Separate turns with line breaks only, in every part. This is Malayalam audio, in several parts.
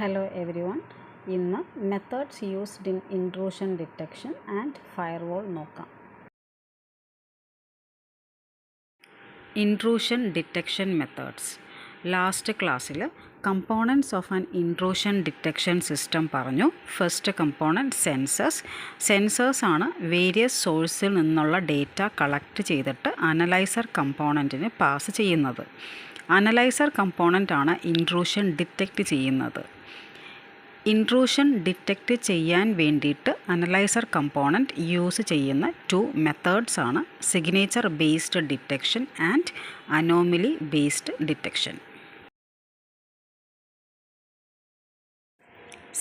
Hello everyone. ഇന്ന് methods used in intrusion detection and firewall നോക്കാം. Intrusion detection methods. ലാസ്റ്റ് ക്ലാസ്സിൽ components of an intrusion detection system പറഞ്ഞു. ഫസ്റ്റ് കമ്പോണൻറ്റ് സെൻസേഴ്സ് ആണ് വേരിയസ് സോഴ്സിൽ നിന്നുള്ള ഡേറ്റ കളക്ട് ചെയ്തിട്ട് അനലൈസർ കമ്പോണൻറ്റിന് പാസ് ചെയ്യുന്നത്. അനലൈസർ കമ്പോണൻ്റ് ആണ് ഇൻട്രൂഷൻ ഡിറ്റക്റ്റ് ചെയ്യുന്നത്. ഇൻട്രൂഷൻ ഡിറ്റക്റ്റ് ചെയ്യാൻ വേണ്ടിയിട്ട് അനലൈസർ കമ്പോണൻറ്റ് യൂസ് ചെയ്യുന്ന 2 മെത്തേഡ്സ് ആണ് signature based detection and anomaly based detection.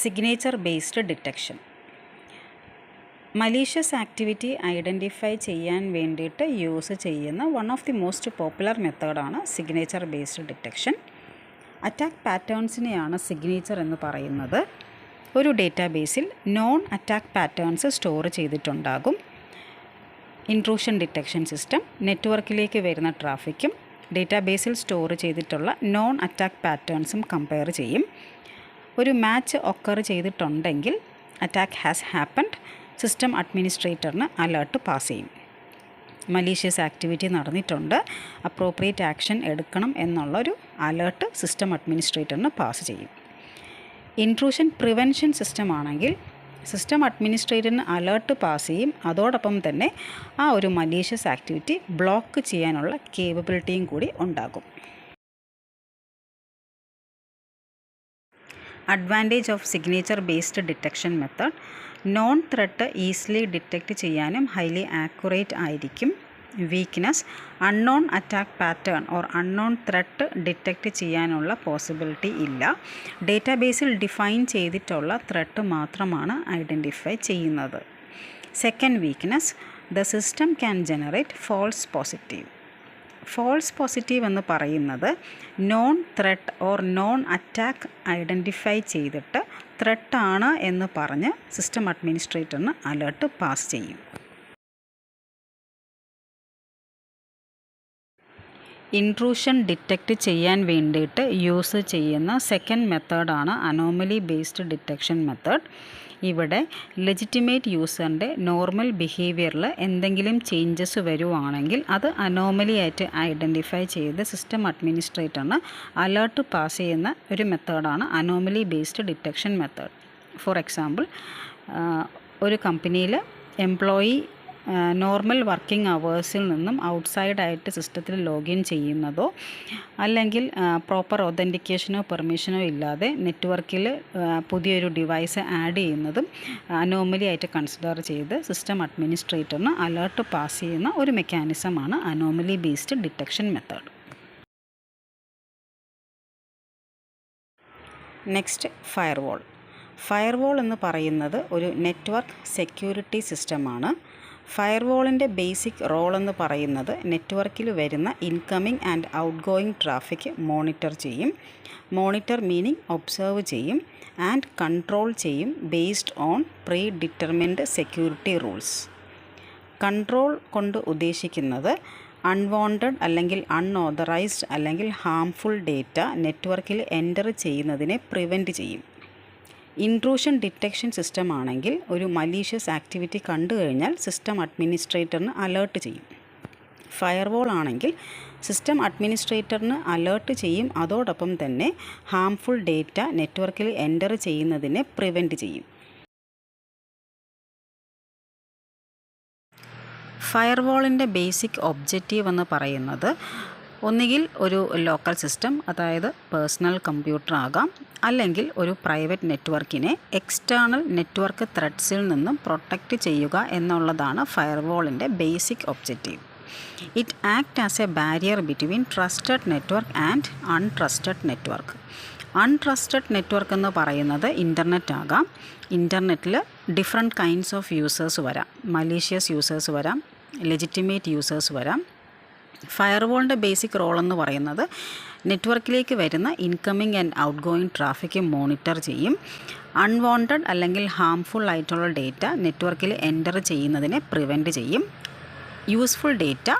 Signature based detection malicious activity identify ചെയ്യാൻ വേണ്ടിയിട്ട് യൂസ് ചെയ്യുന്ന one of the most popular മെത്തേഡാണ് സിഗ്നേച്ചർ ബേസ്ഡ് ഡിറ്റക്ഷൻ. അറ്റാക്ക് പാറ്റേൺസിനെയാണ് സിഗ്നേച്ചർ എന്ന് പറയുന്നത്. ഒരു ഡേറ്റാബേസിൽ നോൺ അറ്റാക്ക് പാറ്റേൺസ് സ്റ്റോർ ചെയ്തിട്ടുണ്ടാകും. ഇൻട്രൂഷൻ ഡിറ്റക്ഷൻ സിസ്റ്റം നെറ്റ്വർക്കിലേക്ക് വരുന്ന ട്രാഫിക്കും ഡേറ്റാബേസിൽ സ്റ്റോർ ചെയ്തിട്ടുള്ള നോൺ അറ്റാക്ക് പാറ്റേൺസും കമ്പയർ ചെയ്യും. ഒരു മാച്ച് ഒക്കർ ചെയ്തിട്ടുണ്ടെങ്കിൽ അറ്റാക്ക് ഹാസ് ഹാപ്പൻഡ്, സിസ്റ്റം അഡ്മിനിസ്ട്രേറ്ററിന് അലേർട്ട് പാസ് ചെയ്യും. മലീഷ്യസ് ആക്ടിവിറ്റി നടന്നിട്ടുണ്ട്, അപ്രോപ്രിയേറ്റ് ആക്ഷൻ എടുക്കണം എന്നുള്ളൊരു അലേർട്ട് സിസ്റ്റം അഡ്മിനിസ്ട്രേറ്ററിന് പാസ് ചെയ്യും. ഇൻട്രൂഷൻ പ്രിവെൻഷൻ സിസ്റ്റം ആണെങ്കിൽ സിസ്റ്റം അഡ്മിനിസ്ട്രേറ്ററിന് അലേർട്ട് പാസ് ചെയ്യും. അതോടൊപ്പം തന്നെ ആ ഒരു മലീഷ്യസ് ആക്ടിവിറ്റി ബ്ലോക്ക് ചെയ്യാനുള്ള കേപ്പബിലിറ്റിയും കൂടി ഉണ്ടാകും. Advantage of signature based detection method: non threat easily detect ചെയ്യാനും ഹൈലി ആക്യുറേറ്റ് ആയിരിക്കും. Weakness: unknown attack pattern or unknown threat detect ചെയ്യാനുള്ള പോസിബിലിറ്റി ഇല്ല. ഡേറ്റാബേസിൽ ഡിഫൈൻ ചെയ്തിട്ടുള്ള ത്രെട്ട് മാത്രമാണ് ഐഡൻറ്റിഫൈ ചെയ്യുന്നത്. Second weakness: the system can generate false positive. False positive എന്ന് പറയുന്നത് non threat or non attack identify ചെയ്തിട്ട് ത്രെട്ടാണ് എന്ന് പറഞ്ഞ് സിസ്റ്റം അഡ്മിനിസ്ട്രേറ്ററിന് അലേർട്ട് പാസ് ചെയ്യും. ഇൻട്രൂഷൻ ഡിറ്റക്റ്റ് ചെയ്യാൻ വേണ്ടിയിട്ട് യൂസ് ചെയ്യുന്ന സെക്കൻഡ് മെത്തേഡാണ് അനോമലി ബേസ്ഡ് ഡിറ്റക്ഷൻ മെത്തേഡ്. ഇവിടെ ലെജിറ്റിമേറ്റ് യൂസറിൻ്റെ നോർമൽ ബിഹേവിയറിൽ എന്തെങ്കിലും ചേഞ്ചസ് വരുവാണെങ്കിൽ അത് അനോമലി ആയിട്ട് ഐഡൻറ്റിഫൈ ചെയ്ത് സിസ്റ്റം അഡ്മിനിസ്ട്രേറ്ററിന് അലേർട്ട് പാസ് ചെയ്യുന്ന ഒരു മെത്തേഡാണ് anomaly based detection method. For example, ഒരു കമ്പനിയിൽ എംപ്ലോയി നോർമൽ വർക്കിംഗ് അവേഴ്സിൽ നിന്നും ഔട്ട്സൈഡായിട്ട് സിസ്റ്റത്തിൽ ലോഗിൻ ചെയ്യുന്നതോ അല്ലെങ്കിൽ പ്രോപ്പർ ഒതൻറ്റിക്കേഷനോ പെർമിഷനോ ഇല്ലാതെ നെറ്റ്വർക്കിൽ പുതിയൊരു ഡിവൈസ് ആഡ് ചെയ്യുന്നതും അനോമലി ആയിട്ട് കൺസിഡർ ചെയ്ത് സിസ്റ്റം അഡ്മിനിസ്ട്രേറ്ററിന് അലേർട്ട് പാസ് ചെയ്യുന്ന ഒരു മെക്കാനിസമാണ് anomaly based detection method. Next, firewall എന്ന് പറയുന്നത് ഒരു നെറ്റ്വർക്ക് സെക്യൂരിറ്റി സിസ്റ്റമാണ്. ഫയർവാളിൻ്റെ ബേസിക് റോൾ എന്ന് പറയുന്നത് നെറ്റ്വർക്കിൽ വരുന്ന incoming and outgoing traffic monitor ചെയ്യും. മോണിറ്റർ മീനിങ് ഒബ്സർവ് ചെയ്യും ആൻഡ് കൺട്രോൾ ചെയ്യും based on pre determined security rules. Control കൊണ്ട് ഉദ്ദേശിക്കുന്നത് അൺവാണ്ടഡ് അല്ലെങ്കിൽ അൺഓതറൈസ്ഡ് അല്ലെങ്കിൽ ഹാംഫുൾ ഡേറ്റ നെറ്റ്വർക്കിൽ എൻ്റർ ചെയ്യുന്നതിനെ പ്രിവെൻറ്റ് ചെയ്യും. ഇൻട്രൂഷൻ ഡിറ്റക്ഷൻ സിസ്റ്റം ആണെങ്കിൽ ഒരു മലീഷ്യസ് ആക്ടിവിറ്റി കണ്ടു കഴിഞ്ഞാൽ സിസ്റ്റം അഡ്മിനിസ്ട്രേറ്ററിന് അലേർട്ട് ചെയ്യും. ഫയർവാൾ ആണെങ്കിൽ സിസ്റ്റം അഡ്മിനിസ്ട്രേറ്ററിന് അലേർട്ട് ചെയ്യും. അതോടൊപ്പം തന്നെ ഹാംഫുൾ ഡേറ്റ നെറ്റ്വർക്കിൽ എൻ്റർ ചെയ്യുന്നതിനെ പ്രിവെൻറ്റ് ചെയ്യും. ഫയർവാളിൻ്റെ ബേസിക് ഒബ്ജക്റ്റീവ് എന്ന് പറയുന്നത് ഒന്നുകിൽ ഒരു ലോക്കൽ സിസ്റ്റം, അതായത് പേഴ്സണൽ കമ്പ്യൂട്ടർ ആകാം, അല്ലെങ്കിൽ ഒരു പ്രൈവറ്റ് നെറ്റ്വർക്കിനെ എക്സ്റ്റേണൽ നെറ്റ്വർക്ക് ത്രെഡ്സിൽ നിന്നും പ്രൊട്ടക്റ്റ് ചെയ്യുക എന്നുള്ളതാണ് ഫയർവാളിൻ്റെ basic objective. It act as a barrier between trusted network and untrusted network. Untrusted network എന്ന് പറയുന്നത് ഇൻ്റർനെറ്റ് ആകാം. ഇൻ്റർനെറ്റിൽ ഡിഫറെൻറ്റ് കൈൻഡ്സ് ഓഫ് യൂസേഴ്സ് വരാം. മലീഷ്യസ് യൂസേഴ്സ് വരാം, ലെജിറ്റിമേറ്റ് യൂസേഴ്സ് വരാം. ഫയർവാളിൻ്റെ ബേസിക് റോൾ എന്ന് പറയുന്നത് നെറ്റ്വർക്കിലേക്ക് വരുന്ന incoming and outgoing traffic monitor ചെയ്യും. അൺവാണ്ടഡ് അല്ലെങ്കിൽ ഹാംഫുൾ ആയിട്ടുള്ള ഡേറ്റ നെറ്റ്വർക്കിൽ എൻ്റർ ചെയ്യുന്നതിനെ പ്രിവെൻറ്റ് ചെയ്യും. യൂസ്ഫുൾ ഡേറ്റ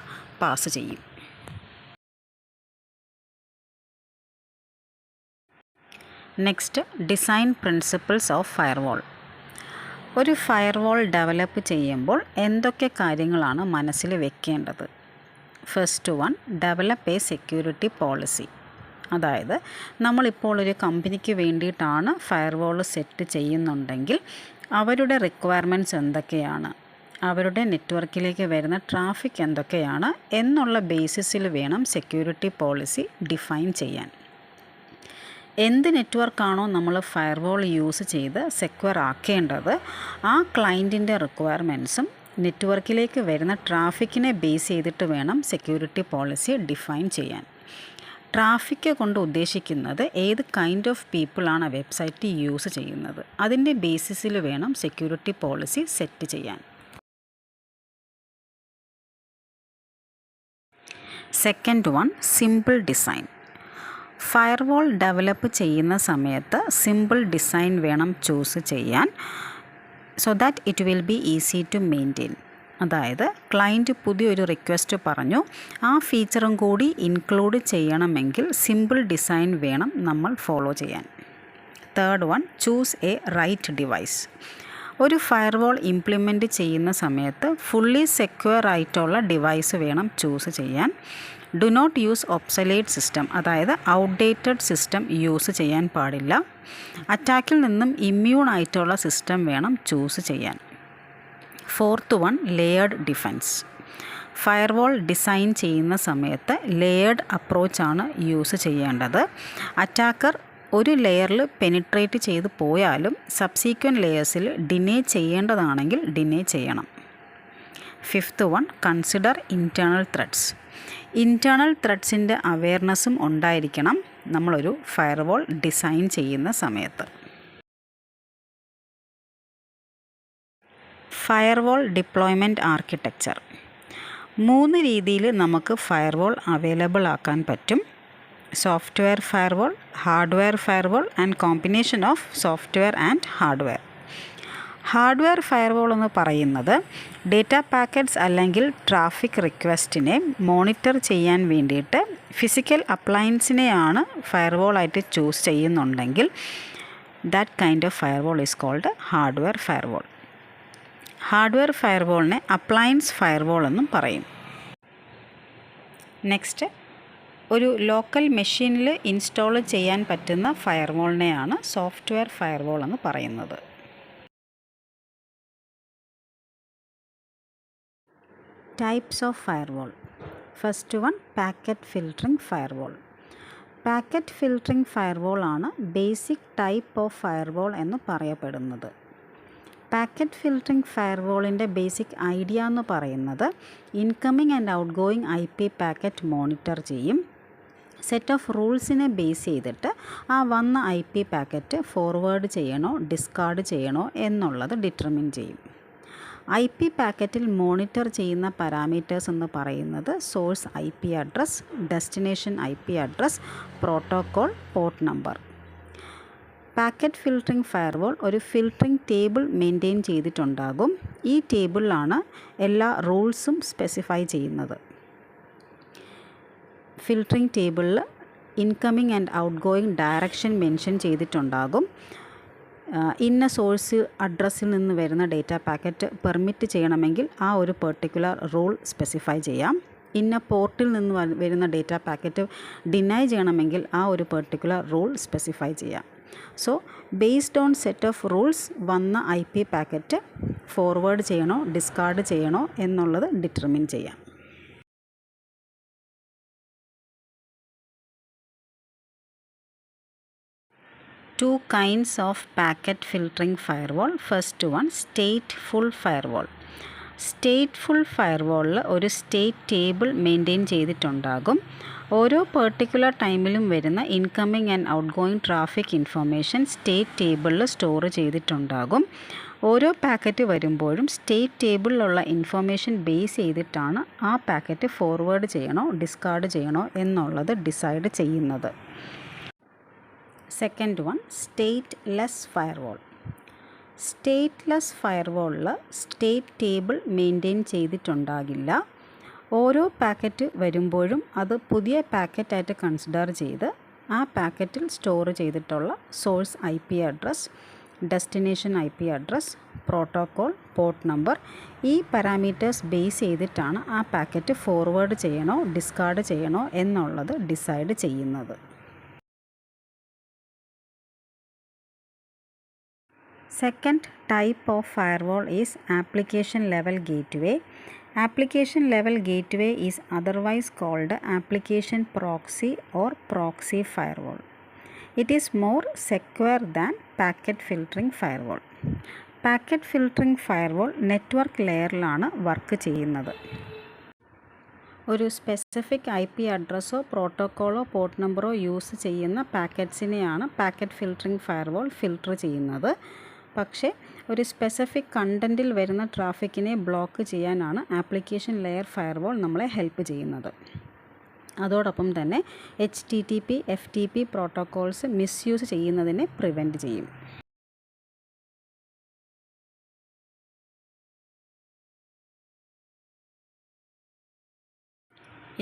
പാസ് ചെയ്യും. Next, design principles of firewall. ഒരു ഫയർവാൾ ഡെവലപ്പ് ചെയ്യുമ്പോൾ എന്തൊക്കെ കാര്യങ്ങളാണ് മനസ്സിൽ വെക്കേണ്ടത്? First one, develop A security policy. അതായത് നമ്മളിപ്പോൾ ഒരു കമ്പനിക്ക് വേണ്ടിയിട്ടാണ് ഫയർവാൾ സെറ്റ് ചെയ്യുന്നുണ്ടെങ്കിൽ അവരുടെ റിക്വയർമെൻറ്റ്സ് എന്തൊക്കെയാണ്, അവരുടെ നെറ്റ്വർക്കിലേക്ക് വരുന്ന ട്രാഫിക് എന്തൊക്കെയാണ് എന്നുള്ള ബേസിസിൽ വേണം സെക്യൂരിറ്റി പോളിസി ഡിഫൈൻ ചെയ്യാൻ. എന്ത് നെറ്റ്വർക്കാണോ നമ്മൾ ഫയർവാൾ യൂസ് ചെയ്ത് സെക്യൂർ ആക്കേണ്ടത്, ആ ക്ലയൻറ്റിൻ്റെ റിക്വയർമെൻറ്റ്സും നെറ്റ്വർക്കിലേക്ക് വരുന്ന ട്രാഫിക്കിനെ ബേസ് ചെയ്തിട്ട് വേണം സെക്യൂരിറ്റി പോളിസി ഡിഫൈൻ ചെയ്യാൻ. ട്രാഫിക് കൊണ്ട് ഉദ്ദേശിക്കുന്നത് ഏത് കൈൻഡ് ഓഫ് പീപ്പിളാണ് ആ വെബ്സൈറ്റ് യൂസ് ചെയ്യുന്നത്, അതിൻ്റെ ബേസിസിൽ വേണം സെക്യൂരിറ്റി പോളിസി സെറ്റ് ചെയ്യാൻ. Second one, simple design. Firewall develop ചെയ്യുന്ന സമയത്ത് സിമ്പിൾ ഡിസൈൻ വേണം ചൂസ് ചെയ്യാൻ, so that it will be easy to maintain. അതായത് ക്ലയൻറ്റ് പുതിയൊരു റിക്വസ്റ്റ് പറഞ്ഞു, ആ ഫീച്ചറും കൂടി ഇൻക്ലൂഡ് ചെയ്യണമെങ്കിൽ സിമ്പിൾ ഡിസൈൻ വേണം നമ്മൾ ഫോളോ ചെയ്യാൻ. Third one, choose a right device. ഒരു ഫയർവാൾ ഇംപ്ലിമെൻറ്റ് ചെയ്യുന്ന സമയത്ത് ഫുള്ളി സെക്യൂർ ആയിട്ടുള്ള ഡിവൈസ് വേണം ചൂസ് ചെയ്യാൻ. Do not use obsolete system, അതായത് ഔട്ട്ഡേറ്റഡ് സിസ്റ്റം യൂസ് ചെയ്യാൻ പാടില്ല. അറ്റാക്കിൽ നിന്നും ഇമ്മ്യൂൺ ആയിട്ടുള്ള സിസ്റ്റം വേണം ചൂസ് ചെയ്യാൻ. Fourth one, layered defence. Firewall design ചെയ്യുന്ന സമയത്ത് ലെയേർഡ് അപ്രോച്ചാണ് യൂസ് ചെയ്യേണ്ടത്. അറ്റാക്കർ ഒരു ലെയറിൽ പെനിട്രേറ്റ് ചെയ്ത് പോയാലും സബ്സീക്വൻറ്റ് ലെയേഴ്സിൽ ഡിനേ ചെയ്യേണ്ടതാണെങ്കിൽ ഡിനേ ചെയ്യണം. Fifth one, consider internal threats. Internal ത്രെഡ്സിൻ്റെ അവെയർനെസ്സും ഉണ്ടായിരിക്കണം നമ്മളൊരു ഫയർവാൾ ഡിസൈൻ ചെയ്യുന്ന സമയത്ത്. Firewall deployment architecture. 3 രീതിയിൽ നമുക്ക് ഫയർവാൾ അവൈലബിൾ ആക്കാൻ പറ്റും. Software firewall, hardware firewall and combination of software and hardware. Hardware firewall എന്ന് പറയുന്നത് ഡേറ്റ പാക്കറ്റ്സ് അല്ലെങ്കിൽ ട്രാഫിക് റിക്വസ്റ്റിനെ മോണിറ്റർ ചെയ്യാൻ വേണ്ടിയിട്ട് ഫിസിക്കൽ അപ്ലയൻസിനെയാണ് ഫയർവാളായിട്ട് ചൂസ് ചെയ്യുന്നുണ്ടെങ്കിൽ that kind of firewall is called hardware firewall. Hardware ഫയർവാളിനെ അപ്ലയൻസ് ഫയർവാൾ എന്നും പറയും. നെക്സ്റ്റ്, ഒരു ലോക്കൽ മെഷീനിൽ ഇൻസ്റ്റാൾ ചെയ്യാൻ പറ്റുന്ന ഫയർവാളിനെയാണ് സോഫ്റ്റ്വെയർ ഫയർവാൾ എന്ന് പറയുന്നത്. Types of firewall. First one, packet filtering firewall. Packet filtering firewall ആണ് ബേസിക് ടൈപ്പ് ഓഫ് ഫയർവാൾ എന്ന് പറയപ്പെടുന്നത്. പാക്കറ്റ് ഫിൽട്ടറിംഗ് ഫയർവാളിൻ്റെ ബേസിക് ഐഡിയ എന്ന് പറയുന്നത് incoming and out going IP packet monitor ചെയ്യും. സെറ്റ് ഓഫ് റൂൾസിനെ ബേസ് ചെയ്തിട്ട് ആ വന്ന IP പാക്കറ്റ് ഫോർവേഡ് ചെയ്യണോ ഡിസ്കാർഡ് ചെയ്യണോ എന്നുള്ളത് ഡിറ്റർമിൻ ചെയ്യും. IP പാക്കറ്റിൽ മോണിറ്റർ ചെയ്യുന്ന പാരാമീറ്റേഴ്സ് എന്ന് പറയുന്നത് source IP address, destination IP address, protocol, port number. Packet filtering firewall ഒരു ഫിൽട്ടറിംഗ് ടേബിൾ മെയിൻറ്റെയിൻ ചെയ്തിട്ടുണ്ടാകും. ഈ ടേബിളിലാണ് എല്ലാ റൂൾസും സ്പെസിഫൈ ചെയ്യുന്നത്. ഫിൽട്ടറിംഗ് ടേബിളിൽ incoming and out going direction mention ചെയ്തിട്ടുണ്ടാകും. ഇന്ന സോഴ്സ് അഡ്രസ്സിൽ നിന്ന് വരുന്ന ഡേറ്റ പാക്കറ്റ് പെർമിറ്റ് ചെയ്യണമെങ്കിൽ ആ ഒരു പെർട്ടിക്കുലർ റൂൾ സ്പെസിഫൈ ചെയ്യാം. ഇന്ന പോർട്ടിൽ നിന്ന് വരുന്ന ഡേറ്റ പാക്കറ്റ് ഡിനൈ ചെയ്യണമെങ്കിൽ ആ ഒരു പെർട്ടിക്കുലർ റൂൾ സ്പെസിഫൈ ചെയ്യാം. So based on set of rules വന്ന IP പാക്കറ്റ് ഫോർവേഡ് ചെയ്യണോ ഡിസ്കാർഡ് ചെയ്യണോ എന്നുള്ളത് ഡിറ്റർമിൻ ചെയ്യാം. Two kinds of packet filtering firewall. First one, stateful firewall. Stateful ഫയർവാളിൽ ഒരു സ്റ്റേറ്റ് ടേബിൾ മെയിൻറ്റെയിൻ ചെയ്തിട്ടുണ്ടാകും. ഓരോ പെർട്ടിക്കുലർ ടൈമിലും വരുന്ന incoming and outgoing traffic information state ടേബിളിൽ സ്റ്റോർ ചെയ്തിട്ടുണ്ടാകും. ഓരോ പാക്കറ്റ് വരുമ്പോഴും സ്റ്റേറ്റ് ടേബിളിലുള്ള ഇൻഫർമേഷൻ ബേസ് ചെയ്തിട്ടാണ് ആ പാക്കറ്റ് ഫോർവേഡ് ചെയ്യണോ ഡിസ്കാർഡ് ചെയ്യണോ എന്നുള്ളത് ഡിസൈഡ് ചെയ്യുന്നത്. Second one, stateless firewall. Stateless ഫയർവാളിൽ സ്റ്റേറ്റ് ടേബിൾ മെയിൻറ്റെയിൻ ചെയ്തിട്ടുണ്ടാകില്ല. ഓരോ പാക്കറ്റ് വരുമ്പോഴും അത് പുതിയ പാക്കറ്റായിട്ട് കൺസിഡർ ചെയ്ത് ആ പാക്കറ്റിൽ സ്റ്റോർ ചെയ്തിട്ടുള്ള source IP address, destination IP address, protocol, port number, ഈ പാരാമീറ്റേഴ്സ് ബേസ് ചെയ്തിട്ടാണ് ആ പാക്കറ്റ് ഫോർവേഡ് ചെയ്യണോ ഡിസ്കാർഡ് ചെയ്യണോ എന്നുള്ളത് ഡിസൈഡ് ചെയ്യുന്നത്. Second type of firewall is application level gateway. Application level gateway is otherwise called application proxy or proxy firewall. It is more secure than packet filtering firewall. Packet filtering firewall network ലെയറിലാണ് വർക്ക് ചെയ്യുന്നത്. ഒരു സ്പെസിഫിക് IP അഡ്രസ്സോ പ്രോട്ടോക്കോളോ പോർട്ട് നമ്പറോ യൂസ് ചെയ്യുന്ന പാക്കറ്റ്സിനെയാണ് പാക്കറ്റ് ഫിൽട്ടറിംഗ് ഫയർവാൾ ഫിൽട്ടർ ചെയ്യുന്നത്. പക്ഷേ ഒരു സ്പെസിഫിക് കണ്ടൻറ്റിൽ വരുന്ന ട്രാഫിക്കിനെ ബ്ലോക്ക് ചെയ്യാനാണ് ആപ്ലിക്കേഷൻ ലെയർ ഫയർവാൾ നമ്മളെ ഹെൽപ്പ് ചെയ്യുന്നത്. അതോടൊപ്പം തന്നെ HTTP, FTP പ്രോട്ടോക്കോൾസ് മിസ്യൂസ് ചെയ്യുന്നതിനെ പ്രിവെൻറ്റ് ചെയ്യും.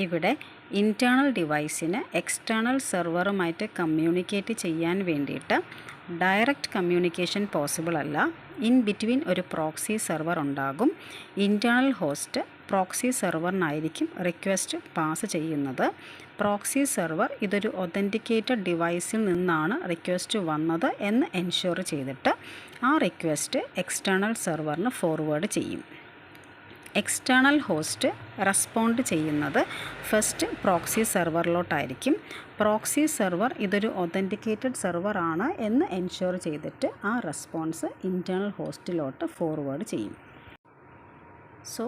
ഇവിടെ ഇൻറ്റേർണൽ ഡിവൈസിന് എക്സ്റ്റേണൽ സെർവറുമായിട്ട് കമ്മ്യൂണിക്കേറ്റ് ചെയ്യാൻ വേണ്ടിയിട്ട് ഡയറക്റ്റ് കമ്മ്യൂണിക്കേഷൻ പോസിബിൾ അല്ല. ഇൻ ബിറ്റ്വീൻ ഒരു പ്രോക്സി സെർവർ ഉണ്ടാകും. Internal host proxy സെർവറിനായിരിക്കും request pass ചെയ്യുന്നത്. പ്രോക്സി സെർവർ ഇതൊരു ഒതൻറ്റിക്കേറ്റഡ് ഡിവൈസിൽ നിന്നാണ് റിക്വസ്റ്റ് വന്നത് എന്ന് എൻഷുർ ചെയ്തിട്ട് ആ റിക്വസ്റ്റ് എക്സ്റ്റേണൽ സെർവറിന് ഫോർവേഡ് ചെയ്യും. എക്സ്റ്റേണൽ ഹോസ്റ്റ് റെസ്പോണ്ട് ചെയ്യുന്നത് ഫസ്റ്റ് പ്രോക്സി സെർവറിലോട്ടായിരിക്കും. പ്രോക്സി സെർവർ ഇതൊരു ഒതൻറ്റിക്കേറ്റഡ് സെർവർ ആണ് എന്ന് എൻഷുർ ചെയ്തിട്ട് ആ റെസ്പോൺസ് ഇൻറ്റേർണൽ ഹോസ്റ്റിലോട്ട് ഫോർവേഡ് ചെയ്യും. സോ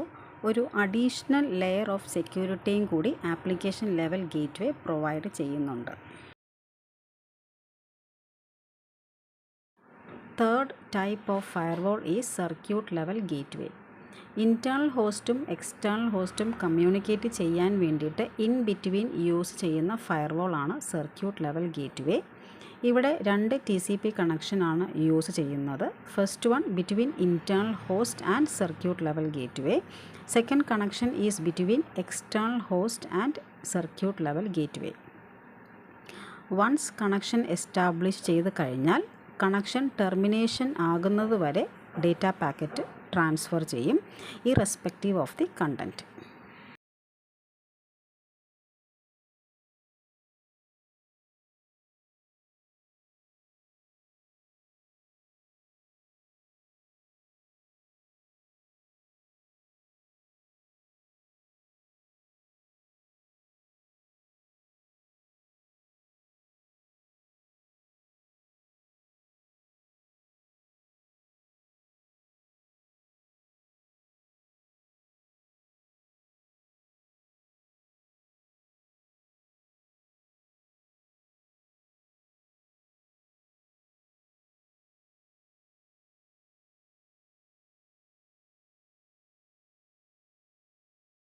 ഒരു അഡീഷണൽ ലെയർ ഓഫ് സെക്യൂരിറ്റിയും കൂടി ആപ്ലിക്കേഷൻ ലെവൽ ഗേറ്റ്വേ പ്രൊവൈഡ് ചെയ്യുന്നുണ്ട്. Third type of firewall is circuit level gateway. Internal ഹോസ്റ്റും എക്സ്റ്റേണൽ ഹോസ്റ്റും കമ്മ്യൂണിക്കേറ്റ് ചെയ്യാൻ വേണ്ടിയിട്ട് ഇൻ ബിറ്റ്വീൻ യൂസ് ചെയ്യുന്ന ഫയർവാളാണ് സർക്യൂട്ട് ലെവൽ ഗേറ്റ്വേ. ഇവിടെ 2 TCP കണക്ഷനാണ് യൂസ് ചെയ്യുന്നത്. First one between internal host and circuit level gateway. Second connection is between external host and circuit level gateway. Once connection establish ചെയ്ത് കഴിഞ്ഞാൽ കണക്ഷൻ ടെർമിനേഷൻ ആകുന്നത് വരെ ഡേറ്റ പാക്കറ്റ് ട്രാൻസ്ഫർ ചെയ്യും ഇറസ്പെക്റ്റീവ് ഓഫ് ദി കണ്ടൻറ്റ്.